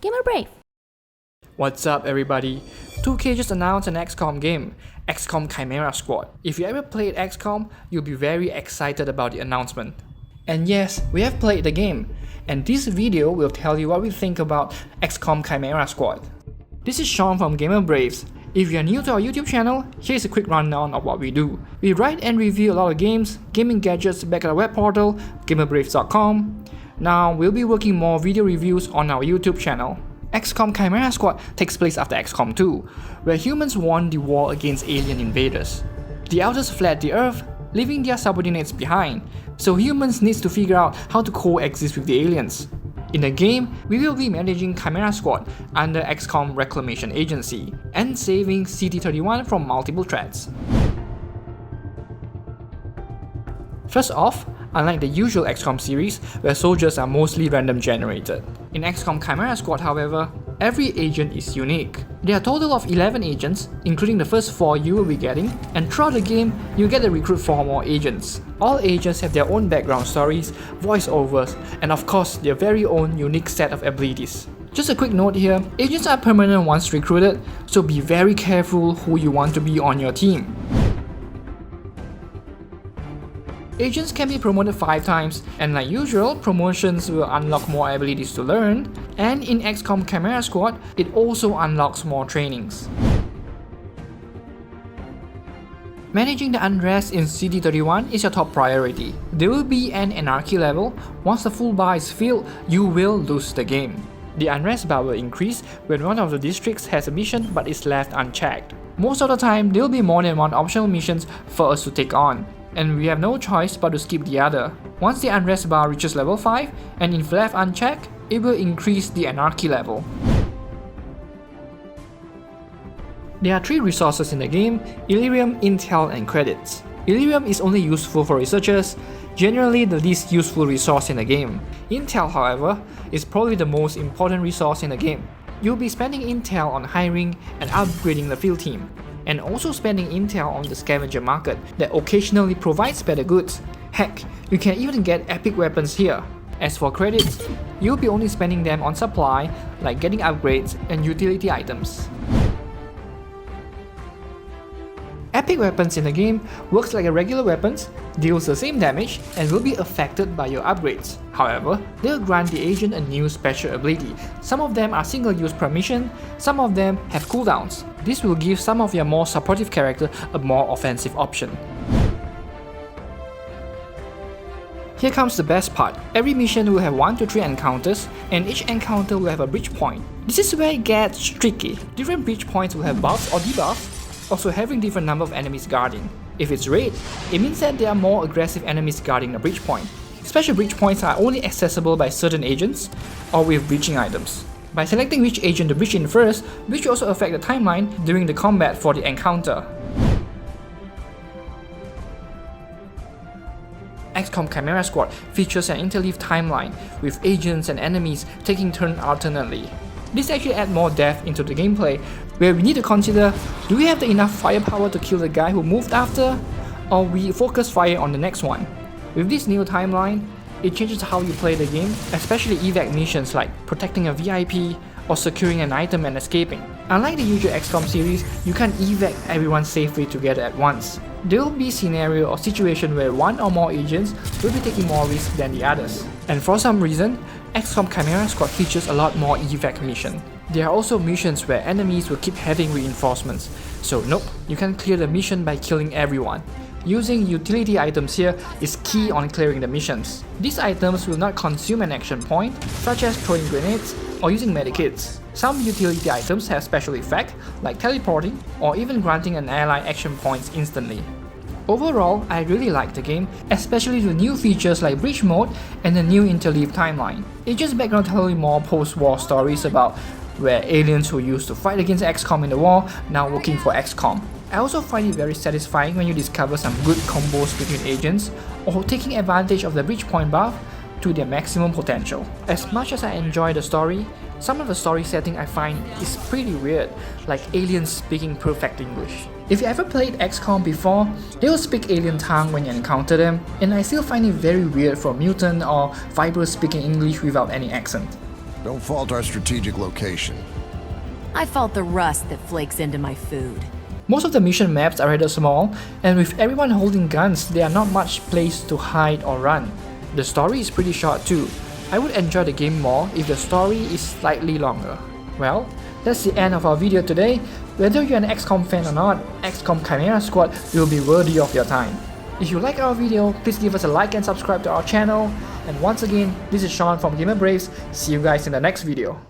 GamerBraves. What's up everybody? 2K just announced an Xcom game, Xcom Chimera Squad. If you ever played Xcom, you'll be very excited about the announcement. And yes, we have played the game, and this video will tell you what we think about Xcom Chimera Squad. This is Sean from GamerBraves. If you are new to our YouTube channel, here's a quick rundown of what we do. We write and review a lot of games, gaming gadgets back at our web portal, GamerBraves.com. Now, we'll be working more video reviews on our YouTube channel. Xcom Chimera Squad takes place after Xcom 2, where humans won the war against alien invaders. The Elders fled the Earth, leaving their subordinates behind, so humans need to figure out how to coexist with the aliens. In the game, we will be managing Chimera Squad under Xcom Reclamation Agency and saving CT-31 from multiple threats. First off, unlike the usual Xcom series where soldiers are mostly random generated, in Xcom Chimera Squad however, every agent is unique. There are a total of 11 agents, including the first 4 you will be getting, and throughout the game, you get to recruit 4 more agents. All agents have their own background stories, voiceovers, and of course their very own unique set of abilities. Just a quick note here, agents are permanent once recruited, so be very careful who you want to be on your team. Agents can be promoted 5 times, and like usual, promotions will unlock more abilities to learn, and in Xcom Chimera Squad, it also unlocks more trainings. Managing the Unrest in CT-31 is your top priority. There will be an anarchy level. Once the full bar is filled, you will lose the game. The Unrest bar will increase when one of the districts has a mission but is left unchecked. Most of the time, there will be more than one optional missions for us to take on, and we have no choice but to skip the other. Once the Unrest bar reaches level 5, and if left unchecked, it will increase the anarchy level. There are 3 resources in the game: Illyrium, Intel, and Credits. Illyrium is only useful for researchers, generally the least useful resource in the game. Intel, however, is probably the most important resource in the game. You'll be spending Intel on hiring and upgrading the field team, and also spending Intel on the scavenger market that occasionally provides better goods. Heck, you can even get epic weapons here. As for credits, you'll be only spending them on supply, like getting upgrades and utility items. Epic weapons in the game works like a regular weapons, deals the same damage, and will be affected by your upgrades. However, they'll grant the agent a new special ability. Some of them are single use per mission, some of them have cooldowns. This will give some of your more supportive character a more offensive option. Here comes the best part. Every mission will have 1 to 3 encounters, and each encounter will have a breach point. This is where it gets tricky. Different breach points will have buffs or debuffs, also having different number of enemies guarding. If it's raid, it means that there are more aggressive enemies guarding the breach point. Special breach points are only accessible by certain agents or with breaching items. By selecting which agent to breach in first, which will also affect the timeline during the combat for the encounter. Xcom Chimera Squad features an interleave timeline, with agents and enemies taking turns alternately. This actually adds more depth into the gameplay, where we need to consider, do we have enough firepower to kill the guy who moved after, or we focus fire on the next one. With this new timeline, it changes how you play the game, especially evac missions like protecting a VIP or securing an item and escaping. Unlike the usual Xcom series, you can't evac everyone safely together at once. There will be a scenario or situation where one or more agents will be taking more risk than the others. And for some reason, Xcom Chimera Squad features a lot more evac mission. There are also missions where enemies will keep having reinforcements, so nope, you can't clear the mission by killing everyone. Using utility items here is key on clearing the missions. These items will not consume an action point, such as throwing grenades or using medikits. Some utility items have special effect, like teleporting or even granting an ally action points instantly. Overall, I really like the game, especially the new features like Breach Mode and the new interleave timeline. It's just background telling more post-war stories about where aliens who used to fight against Xcom in the war now working for Xcom. I also find it very satisfying when you discover some good combos between agents or taking advantage of the breach point buff to their maximum potential. As much as I enjoy the story, some of the story setting I find is pretty weird, like aliens speaking perfect English. If you ever played Xcom before, they will speak alien tongue when you encounter them, and I still find it very weird for mutant or vipers speaking English without any accent. Don't fault our strategic location. I fault the rust that flakes into my food. Most of the mission maps are rather small, and with everyone holding guns, there are not much place to hide or run. The story is pretty short too. I would enjoy the game more if the story is slightly longer. Well, that's the end of our video today. Whether you're an Xcom fan or not, Xcom Chimera Squad will be worthy of your time. If you like our video, please give us a like and subscribe to our channel. And once again, this is Sean from GamerBraves. See you guys in the next video.